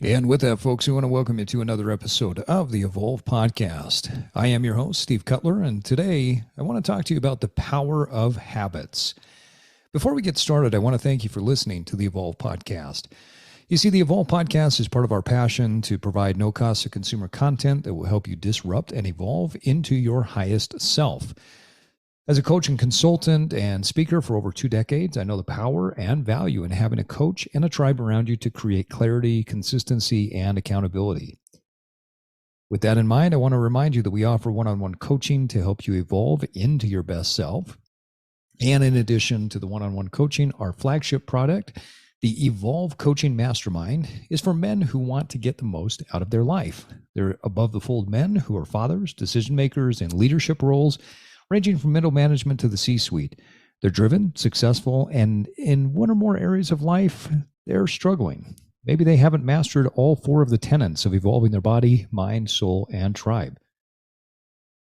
And with that, folks, we want to welcome you to another episode of the Evolve Podcast. I am your host, Steve Cutler, and today I want to talk to you about the power of habits. Before we get started, I want to thank you for listening to the Evolve Podcast. You see, the Evolve Podcast is part of our passion to provide no-cost consumer content that will help you disrupt and evolve into your highest self. As a coach and consultant and speaker for over 2 decades, I know the power and value in having a coach and a tribe around you to create clarity, consistency, and accountability. With that in mind, I want to remind you that we offer one-on-one coaching to help you evolve into your best self. And in addition to the one-on-one coaching, our flagship product, the Evolve Coaching Mastermind, is for men who want to get the most out of their life. They're above-the-fold men who are fathers, decision makers, and leadership roles, ranging from middle management to the C-suite. They're driven, successful, and in one or more areas of life, they're struggling. Maybe they haven't mastered all 4 of the tenets of evolving their body, mind, soul, and tribe.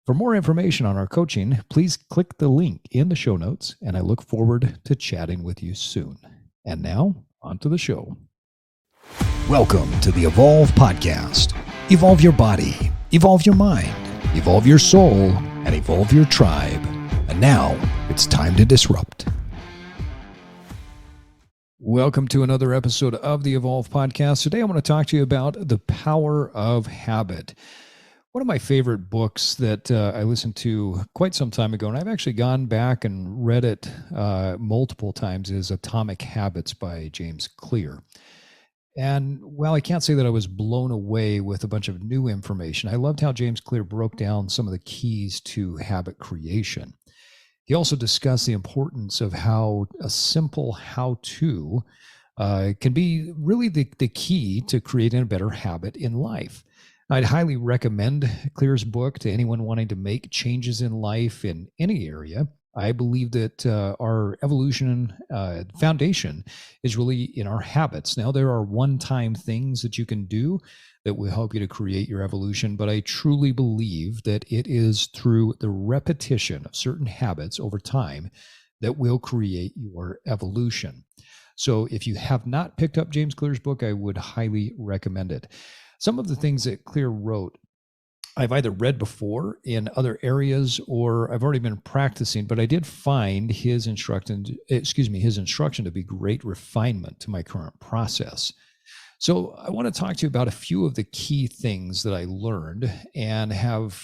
For more information on our coaching, please click the link in the show notes, and I look forward to chatting with you soon. And now, on to the show. Welcome to the Evolve Podcast. Evolve your body, evolve your mind, evolve your soul, and evolve your tribe. And now, it's time to disrupt. Welcome to another episode of the Evolve Podcast. Today, I want to talk to you about the power of habit. One of my favorite books that I listened to quite some time ago, and I've actually gone back and read it multiple times, is Atomic Habits by James Clear. And while I can't say that I was blown away with a bunch of new information, I loved how James Clear broke down some of the keys to habit creation. He also discussed the importance of how a simple how-to can be really the key to creating a better habit in life. I'd highly recommend Clear's book to anyone wanting to make changes in life in any area. I believe that our evolution foundation is really in our habits. Now, there are one-time things that you can do that will help you to create your evolution, but I truly believe that it is through the repetition of certain habits over time that will create your evolution. So if you have not picked up James Clear's book, I would highly recommend it. Some of the things that Clear wrote, I've either read before in other areas or I've already been practicing, but I did find his instruction to be great refinement to my current process. So I want to talk to you about a few of the key things that I learned and have,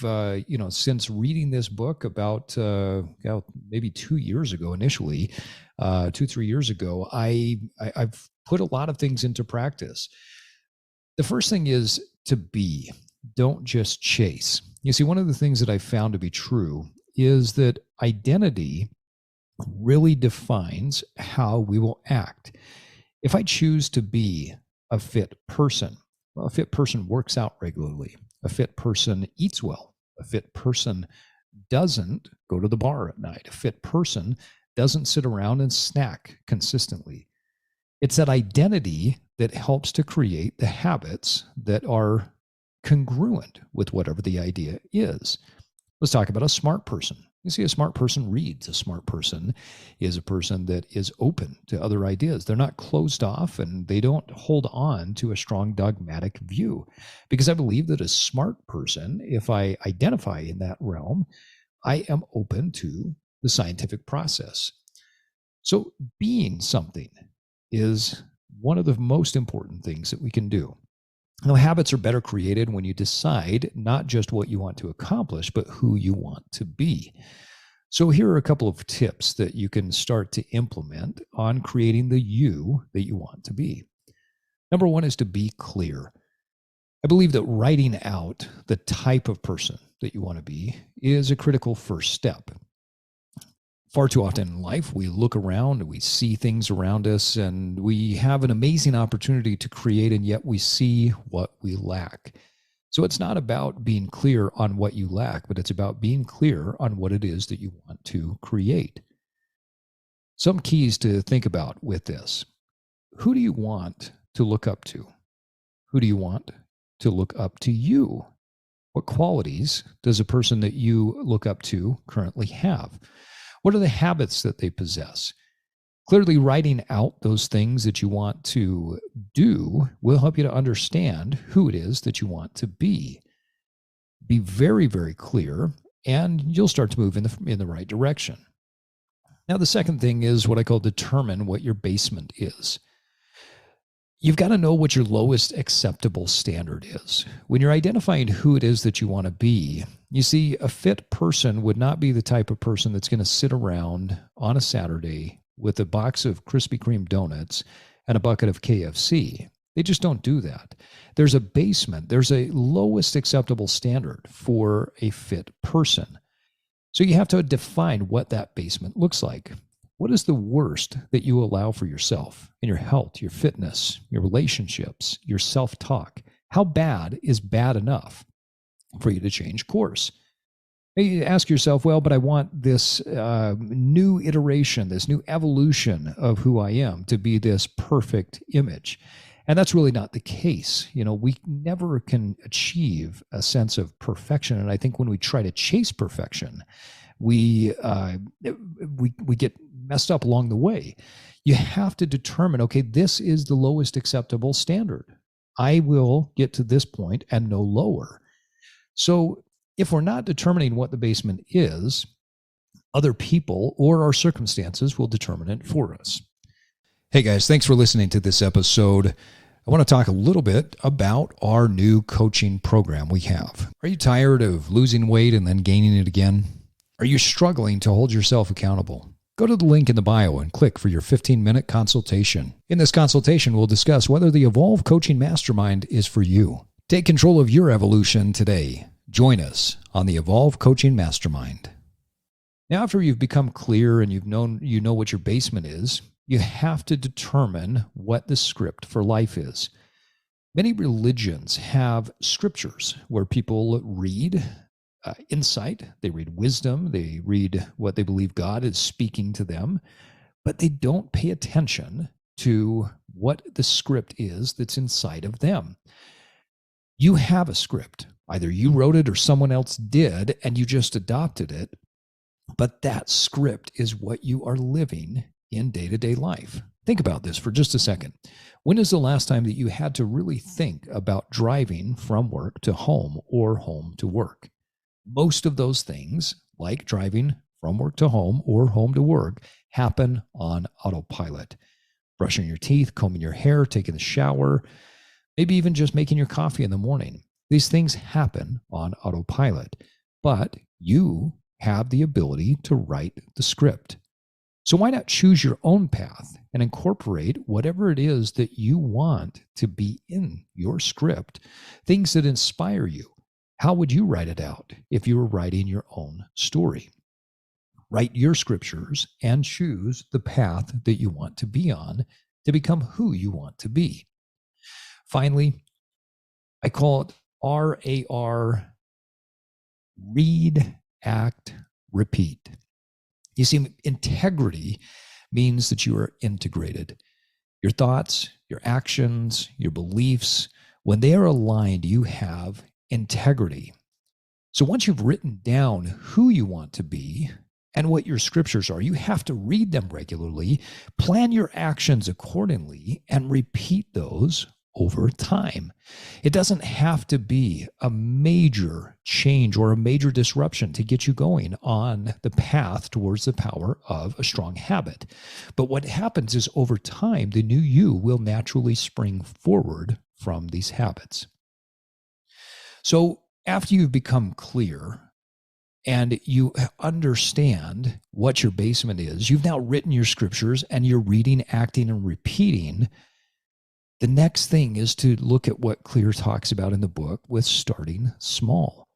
since reading this book about maybe 2 years ago initially, 3 years ago, I've put a lot of things into practice. The first thing is to be. Don't just chase. You see, one of the things that I found to be true is that identity really defines how we will act. If I choose to be a fit person, well, a fit person works out regularly. A fit person eats well. A fit person doesn't go to the bar at night. A fit person doesn't sit around and snack consistently. It's that identity that helps to create the habits that are congruent with whatever the idea is. Let's talk about a smart person. You see, a smart person reads. A smart person is a person that is open to other ideas. They're not closed off and they don't hold on to a strong dogmatic view. Because I believe that a smart person, if I identify in that realm, I am open to the scientific process. So being something is one of the most important things that we can do. Now, habits are better created when you decide not just what you want to accomplish, but who you want to be. So here are a couple of tips that you can start to implement on creating the you that you want to be. Number one is to be clear. I believe that writing out the type of person that you want to be is a critical first step. Far too often in life, we look around and we see things around us and we have an amazing opportunity to create, and yet we see what we lack. So it's not about being clear on what you lack, but it's about being clear on what it is that you want to create. Some keys to think about with this. Who do you want to look up to? Who do you want to look up to you? What qualities does a person that you look up to currently have? What are the habits that they possess? Clearly, writing out those things that you want to do will help you to understand who it is that you want to be. Be very, very clear, and you'll start to move in the right direction. Now, the second thing is what I call determine what your basement is. You've got to know what your lowest acceptable standard is. When you're identifying who it is that you want to be, you see, a fit person would not be the type of person that's going to sit around on a Saturday with a box of Krispy Kreme donuts and a bucket of KFC. They just don't do that. There's a basement, there's a lowest acceptable standard for a fit person. So you have to define what that basement looks like. What is the worst that you allow for yourself in your health, your fitness, your relationships, your self-talk? How bad is bad enough for you to change course? You ask yourself, well, but I want this new iteration, this new evolution of who I am to be this perfect image. And that's really not the case. We never can achieve a sense of perfection. And I think when we try to chase perfection, we get messed up along the way. You have to determine, okay, this is the lowest acceptable standard. I will get to this point and no lower. So if we're not determining what the basement is, other people or our circumstances will determine it for us. Hey guys, thanks for listening to this episode. I want to talk a little bit about our new coaching program we have. Are you tired of losing weight and then gaining it again? Are you struggling to hold yourself accountable? Go to the link in the bio and click for your 15-minute consultation. In this consultation, we'll discuss whether the Evolve Coaching Mastermind is for you. Take control of your evolution today. Join us on the Evolve Coaching Mastermind. Now, after you've become clear and you know what your basement is, you have to determine what the script for life is. Many religions have scriptures where people read insight, they read wisdom, they read what they believe God is speaking to them, but they don't pay attention to what the script is that's inside of them. You have a script. Either you wrote it or someone else did, and you just adopted it. But that script is what you are living in day-to-day life. Think about this for just a second. When is the last time that you had to really think about driving from work to home or home to work? Most of those things, like driving from work to home or home to work, happen on autopilot. Brushing your teeth, combing your hair, taking a shower, maybe even just making your coffee in the morning. These things happen on autopilot, but you have the ability to write the script. So why not choose your own path and incorporate whatever it is that you want to be in your script, things that inspire you. How would you write it out if you were writing your own story? Write your scriptures and choose the path that you want to be on to become who you want to be. Finally, I call it RAR, read, act, repeat. You see, integrity means that you are integrated. Your thoughts, your actions, your beliefs, when they are aligned, you have integrity. So once you've written down who you want to be and what your scriptures are, you have to read them regularly, plan your actions accordingly, and repeat those over time. It doesn't have to be a major change or a major disruption to get you going on the path towards the power of a strong habit. But what happens is over time, the new you will naturally spring forward from these habits. So after you've become clear and you understand what your basement is, you've now written your scriptures and you're reading, acting, and repeating. The next thing is to look at what Clear talks about in the book with starting small.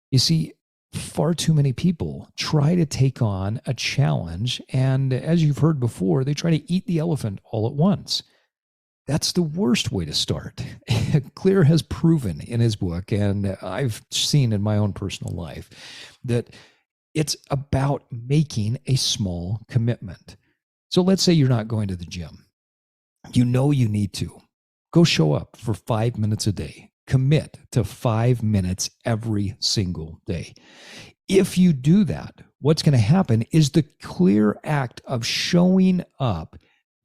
You see, far too many people try to take on a challenge, and as you've heard before, they try to eat the elephant all at once. That's the worst way to start. Clear has proven in his book, and I've seen in my own personal life, that it's about making a small commitment. So let's say you're not going to the gym. You know you need to. Go show up for 5 minutes a day. Commit to 5 minutes every single day. If you do that, what's going to happen is the clear act of showing up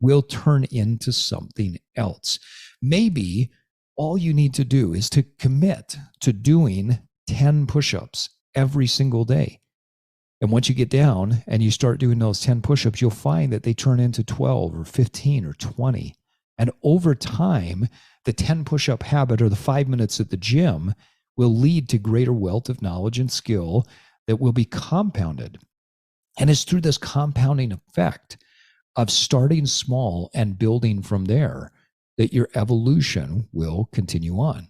will turn into something else. Maybe all you need to do is to commit to doing 10 push-ups every single day. And once you get down and you start doing those 10 push-ups, you'll find that they turn into 12 or 15 or 20. And over time, the 10 push-up habit or the 5 minutes at the gym will lead to greater wealth of knowledge and skill that will be compounded. And it's through this compounding effect of starting small and building from there that your evolution will continue on.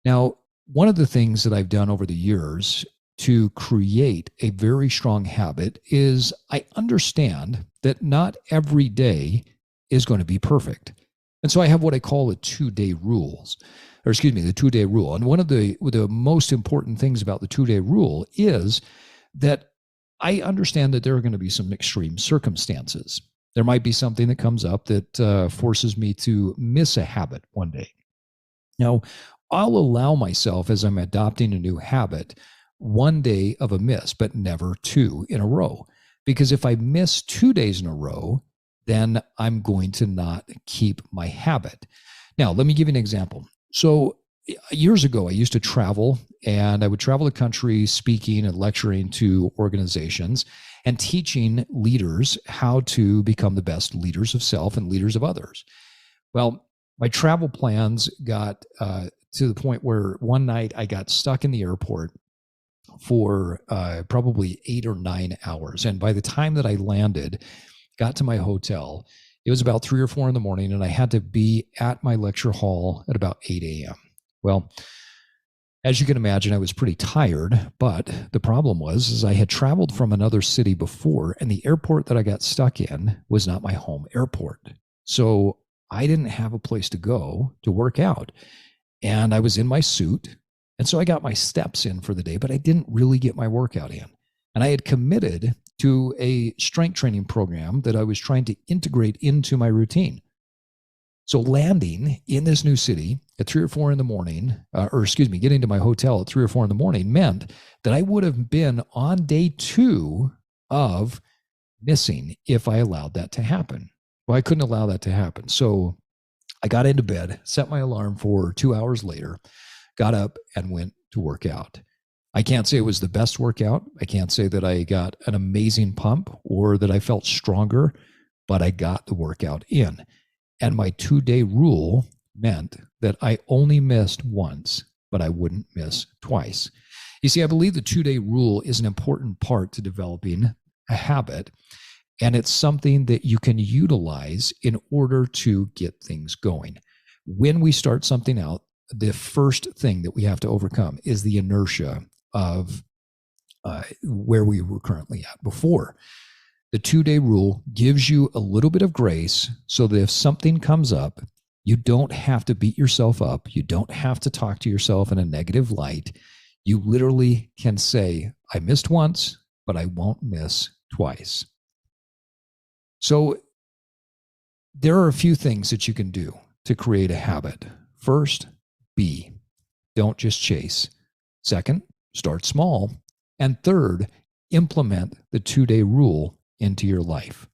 Now, one of the things that I've done over the years to create a very strong habit is I understand that not every day is going to be perfect. And so I have what I call the 2-day rules, the 2-day rule. And one of the most important things about the 2-day rule is that I understand that there are going to be some extreme circumstances. There might be something that comes up that forces me to miss a habit one day. Now, I'll allow myself, as I'm adopting a new habit, one day of a miss, but never 2 in a row. Because if I miss 2 days in a row, then I'm going to not keep my habit. Now, let me give you an example. So years ago, I used to travel, and I would travel the country speaking and lecturing to organizations and teaching leaders how to become the best leaders of self and leaders of others. Well, my travel plans got to the point where one night I got stuck in the airport for probably 8 or 9 hours. And by the time that I landed, got to my hotel, it was about 3 or 4 in the morning, and I had to be at my lecture hall at about 8 a.m. Well, as you can imagine, I was pretty tired, but the problem was I had traveled from another city before, and the airport that I got stuck in was not my home airport. So I didn't have a place to go to work out, and I was in my suit. And so I got my steps in for the day, but I didn't really get my workout in. And I had committed to a strength training program that I was trying to integrate into my routine. So landing in this new city at 3 or 4 in the morning, getting to my hotel at 3 or 4 in the morning meant that I would have been on day 2 of missing if I allowed that to happen. Well, I couldn't allow that to happen. So I got into bed, set my alarm for 2 hours later, got up and went to work out. I can't say it was the best workout. I can't say that I got an amazing pump or that I felt stronger, but I got the workout in. And my 2-day rule meant that I only missed once, but I wouldn't miss twice. You see, I believe the 2-day rule is an important part to developing a habit, and it's something that you can utilize in order to get things going. When we start something out, the first thing that we have to overcome is the inertia of where we were currently at before. The 2-day rule gives you a little bit of grace so that if something comes up, you don't have to beat yourself up. You don't have to talk to yourself in a negative light. You literally can say, I missed once, but I won't miss twice. So there are a few things that you can do to create a habit. First, be. Don't just chase. Second, start small. And third, implement the 2-day rule into your life.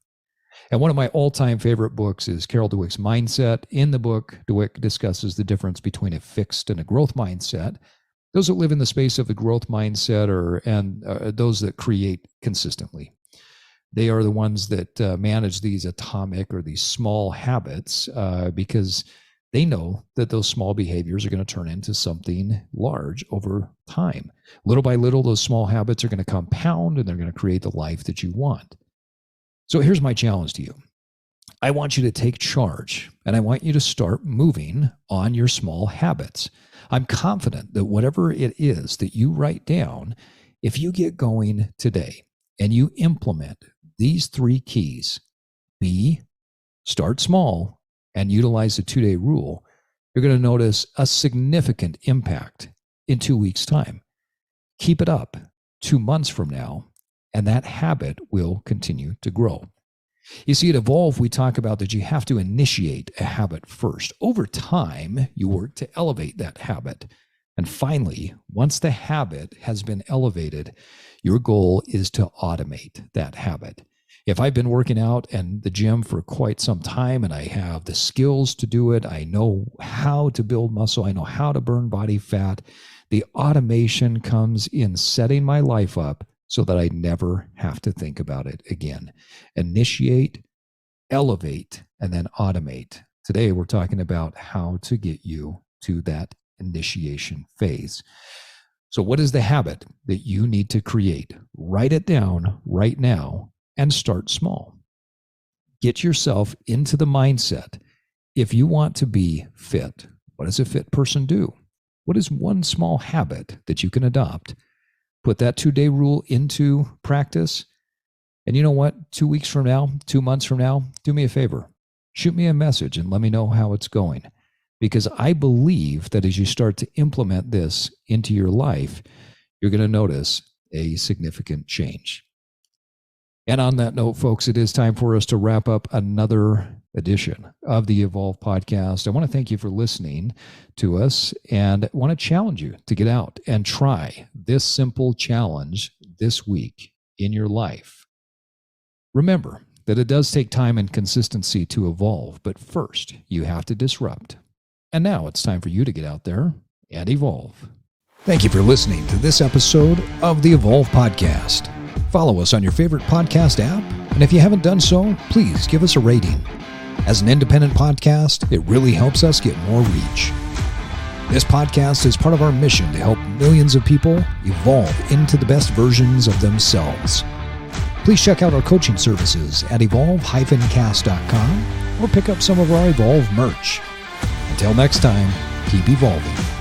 And one of my all-time favorite books is Carol Dweck's Mindset. In the book, Dweck discusses the difference between a fixed and a growth mindset. Those that live in the space of the growth mindset are those that create consistently. They are the ones that manage these atomic or these small habits because they know that those small behaviors are going to turn into something large over time. Little by little, those small habits are going to compound and they're going to create the life that you want. So here's my challenge to you. I want you to take charge and I want you to start moving on your small habits. I'm confident that whatever it is that you write down, if you get going today and you implement these 3 keys, be, start small, and utilize the 2-day rule, you're going to notice a significant impact in 2 weeks' time. Keep it up 2 months from now, and that habit will continue to grow. You see, at Evolve, we talk about that you have to initiate a habit first. Over time, you work to elevate that habit. And finally, once the habit has been elevated, your goal is to automate that habit. If I've been working out in the gym for quite some time and I have the skills to do it, I know how to build muscle, I know how to burn body fat, the automation comes in setting my life up so that I never have to think about it again. Initiate, elevate, and then automate. Today, we're talking about how to get you to that initiation phase. So what is the habit that you need to create? Write it down right now and start small. Get yourself into the mindset. If you want to be fit, what does a fit person do? What is one small habit that you can adopt? Put that 2-day rule into practice. And you know what? 2 weeks from now, 2 months from now, do me a favor. Shoot me a message and let me know how it's going. Because I believe that as you start to implement this into your life, you're going to notice a significant change. And on that note, folks, it is time for us to wrap up another edition of the Evolve Podcast. I want to thank you for listening to us and I want to challenge you to get out and try this simple challenge this week in your life. Remember that it does take time and consistency to evolve, but first you have to disrupt. And now it's time for you to get out there and evolve. Thank you for listening to this episode of the Evolve Podcast. Follow us on your favorite podcast app, and if you haven't done so, please give us a rating. As an independent podcast, it really helps us get more reach. This podcast is part of our mission to help millions of people evolve into the best versions of themselves. Please check out our coaching services at evolve-cast.com or pick up some of our Evolve merch. Until next time, keep evolving.